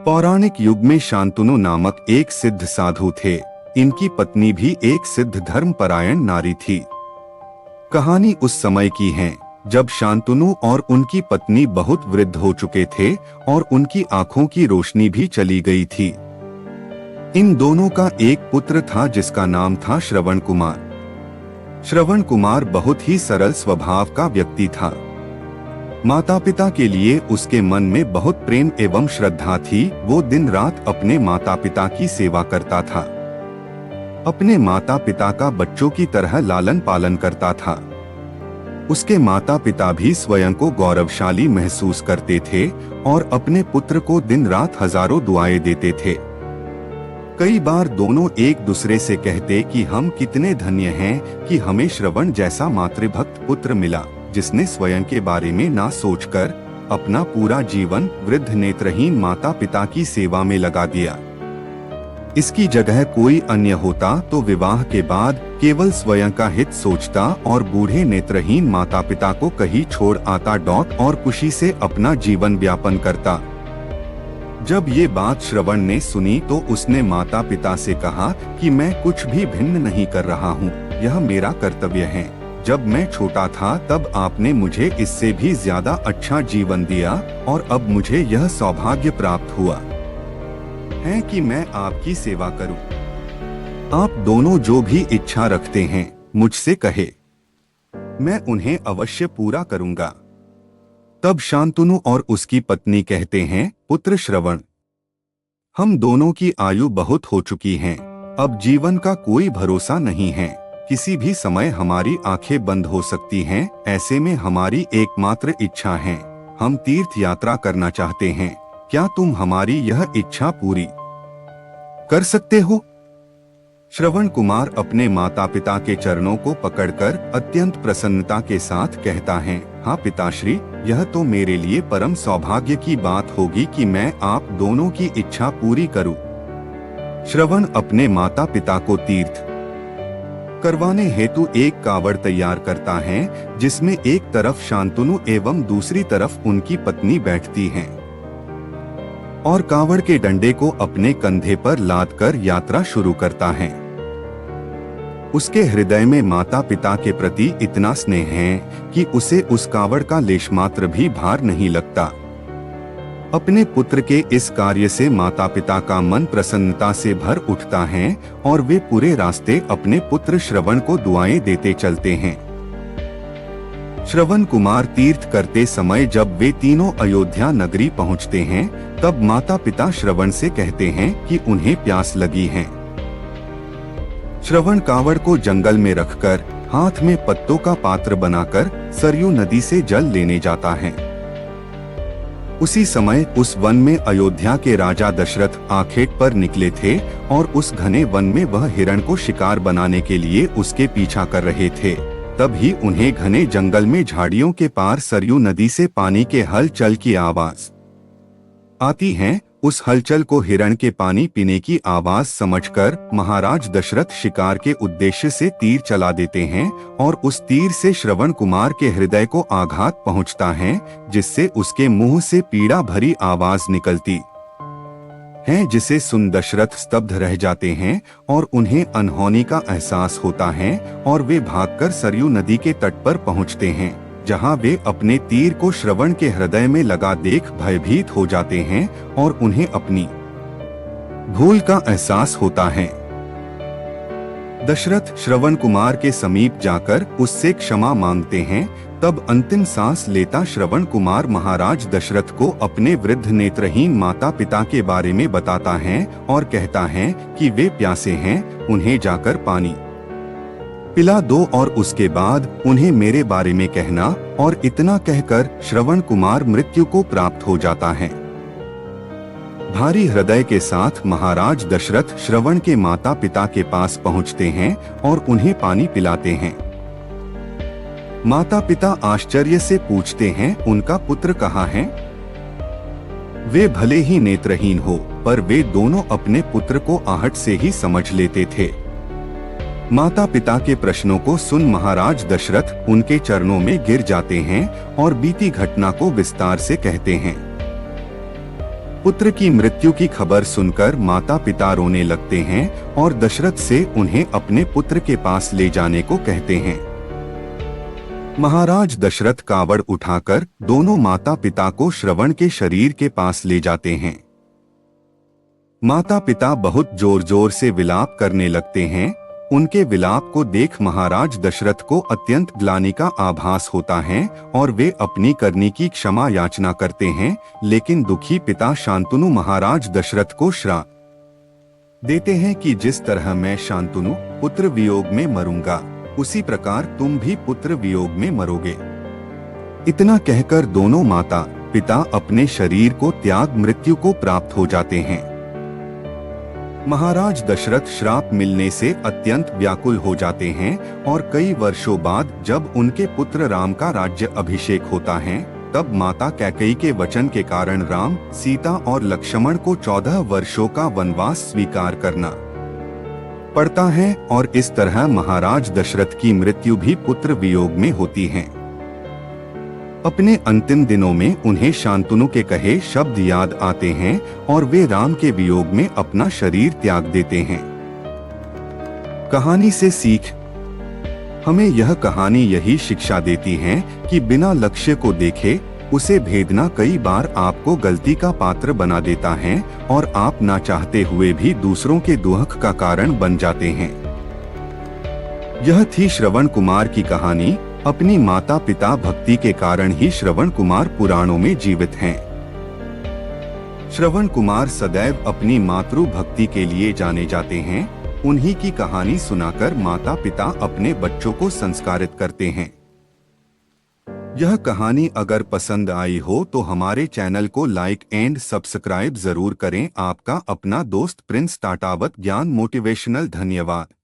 पौराणिक युग में शांतनु नामक एक सिद्ध साधु थे। इनकी पत्नी भी एक सिद्ध धर्मपरायण नारी थी। कहानी उस समय की है जब शांतनु और उनकी पत्नी बहुत वृद्ध हो चुके थे और उनकी आंखों की रोशनी भी चली गई थी। इन दोनों का एक पुत्र था जिसका नाम था श्रवण कुमार। श्रवण कुमार बहुत ही सरल स्वभाव का व्यक्ति था। माता पिता के लिए उसके मन में बहुत प्रेम एवं श्रद्धा थी। वो दिन रात अपने माता पिता की सेवा करता था। अपने माता पिता का बच्चों की तरह लालन पालन करता था। उसके माता पिता भी स्वयं को गौरवशाली महसूस करते थे और अपने पुत्र को दिन रात हजारों दुआएं देते थे। कई बार दोनों एक दूसरे से कहते कि हम कितने धन्य हैं कि हमें श्रवण जैसा मातृभक्त पुत्र मिला, जिसने स्वयं के बारे में ना सोचकर अपना पूरा जीवन वृद्ध नेत्रहीन माता पिता की सेवा में लगा दिया। इसकी जगह कोई अन्य होता तो विवाह के बाद केवल स्वयं का हित सोचता और बूढ़े नेत्रहीन माता पिता को कहीं छोड़ आता और खुशी से अपना जीवन व्यापन करता। जब ये बात श्रवण ने सुनी तो उसने माता पिता से कहा कि मैं कुछ भी भिन्न नहीं कर रहा हूँ, यह मेरा कर्तव्य है। जब मैं छोटा था तब आपने मुझे इससे भी ज्यादा अच्छा जीवन दिया और अब मुझे यह सौभाग्य प्राप्त हुआ है कि मैं आपकी सेवा करूं। आप दोनों जो भी इच्छा रखते हैं मुझसे कहे, मैं उन्हें अवश्य पूरा करूंगा। तब शांतनु और उसकी पत्नी कहते हैं, पुत्र श्रवण, हम दोनों की आयु बहुत हो चुकी है। अब जीवन का कोई भरोसा नहीं है। किसी भी समय हमारी आंखें बंद हो सकती हैं। ऐसे में हमारी एकमात्र इच्छा है, हम तीर्थ यात्रा करना चाहते हैं। क्या तुम हमारी यह इच्छा पूरी कर सकते हो? श्रवण कुमार अपने माता पिता के चरणों को पकड़कर अत्यंत प्रसन्नता के साथ कहता है, हाँ पिताश्री, यह तो मेरे लिए परम सौभाग्य की बात होगी कि मैं आप दोनों की इच्छा पूरी करूं। श्रवण अपने माता पिता को तीर्थ करवाने हेतु एक कावड़ तैयार करता है, जिसमें एक तरफ शांतनु एवं दूसरी तरफ उनकी पत्नी बैठती हैं और कावड़ के डंडे को अपने कंधे पर लादकर यात्रा शुरू करता है। उसके हृदय में माता पिता के प्रति इतना स्नेह है कि उसे उस कावड़ का लेशमात्र भी भार नहीं लगता। अपने पुत्र के इस कार्य से माता पिता का मन प्रसन्नता से भर उठता है और वे पूरे रास्ते अपने पुत्र श्रवण को दुआएं देते चलते हैं। श्रवण कुमार तीर्थ करते समय जब वे तीनों अयोध्या नगरी पहुंचते हैं, तब माता पिता श्रवण से कहते हैं कि उन्हें प्यास लगी है। श्रवण कावड़ को जंगल में रखकर हाथ में पत्तों का पात्र बनाकर सरयू नदी से जल लेने जाता है। उसी समय उस वन में अयोध्या के राजा दशरथ आखेट पर निकले थे और उस घने वन में वह हिरण को शिकार बनाने के लिए उसके पीछा कर रहे थे। तभी उन्हें घने जंगल में झाड़ियों के पार सरयू नदी से पानी के हलचल की आवाज आती है। उस हलचल को हिरण के पानी पीने की आवाज समझकर महाराज दशरथ शिकार के उद्देश्य से तीर चला देते हैं और उस तीर से श्रवण कुमार के हृदय को आघात पहुंचता है, जिससे उसके मुंह से पीड़ा भरी आवाज निकलती है, जिसे सुन दशरथ स्तब्ध रह जाते हैं और उन्हें अनहोनी का एहसास होता है और वे भागकर सरयू नदी के तट पर पहुंचते हैं, जहां वे अपने तीर को श्रवण के हृदय में लगा देख भयभीत हो जाते हैं और उन्हें अपनी भूल का एहसास होता है। दशरथ श्रवण कुमार के समीप जाकर उससे क्षमा मांगते हैं। तब अंतिम सांस लेता श्रवण कुमार महाराज दशरथ को अपने वृद्ध नेत्रहीन माता पिता के बारे में बताता है और कहता है कि वे प्यासे हैं, उन्हें जाकर पानी पिला दो और उसके बाद उन्हें मेरे बारे में कहना। और इतना कहकर श्रवण कुमार मृत्यु को प्राप्त हो जाता है। भारी हृदय के साथ महाराज दशरथ श्रवण के माता पिता के पास पहुंचते हैं और उन्हें पानी पिलाते हैं। माता पिता आश्चर्य से पूछते हैं, उनका पुत्र कहाँ है? वे भले ही नेत्रहीन हो, पर वे दोनों अपने पुत्र को आहट से ही समझ लेते थे। माता पिता के प्रश्नों को सुन महाराज दशरथ उनके चरणों में गिर जाते हैं और बीती घटना को विस्तार से कहते हैं। पुत्र की मृत्यु की खबर सुनकर माता पिता रोने लगते हैं और दशरथ से उन्हें अपने पुत्र के पास ले जाने को कहते हैं। महाराज दशरथ कावड़ उठाकर दोनों माता पिता को श्रवण के शरीर के पास ले जाते हैं। माता पिता बहुत जोर जोर से विलाप करने लगते हैं। उनके विलाप को देख महाराज दशरथ को अत्यंत ग्लानि का आभास होता है और वे अपनी करनी की क्षमा याचना करते हैं, लेकिन दुखी पिता शांतनु महाराज दशरथ को श्राप देते हैं कि जिस तरह मैं शांतनु पुत्र वियोग में मरूंगा, उसी प्रकार तुम भी पुत्र वियोग में मरोगे। इतना कहकर दोनों माता पिता अपने शरीर को त्याग मृत्यु को प्राप्त हो जाते हैं। महाराज दशरथ श्राप मिलने से अत्यंत व्याकुल हो जाते हैं और कई वर्षों बाद जब उनके पुत्र राम का राज्य अभिषेक होता है, तब माता कैकेयी के वचन के कारण राम, सीता और लक्ष्मण को 14 वर्षों का वनवास स्वीकार करना पड़ता है और इस तरह महाराज दशरथ की मृत्यु भी पुत्र वियोग में होती है। अपने अंतिम दिनों में उन्हें शांतनु के कहे शब्द याद आते हैं और वे राम के वियोग में अपना शरीर त्याग देते हैं। कहानी से सीख। हमें यह कहानी यही शिक्षा देती है कि बिना लक्ष्य को देखे उसे भेदना कई बार आपको गलती का पात्र बना देता है और आप ना चाहते हुए भी दूसरों के दुख का कारण बन जाते हैं। यह थी श्रवण कुमार की कहानी। अपनी माता पिता भक्ति के कारण ही श्रवण कुमार पुराणों में जीवित हैं। श्रवण कुमार सदैव अपनी मातृ भक्ति के लिए जाने जाते हैं। उन्हीं की कहानी सुनाकर माता पिता अपने बच्चों को संस्कारित करते हैं। यह कहानी अगर पसंद आई हो तो हमारे चैनल को लाइक एंड सब्सक्राइब जरूर करें। आपका अपना दोस्त प्रिंस टाटावत ज्ञान मोटिवेशनल। धन्यवाद।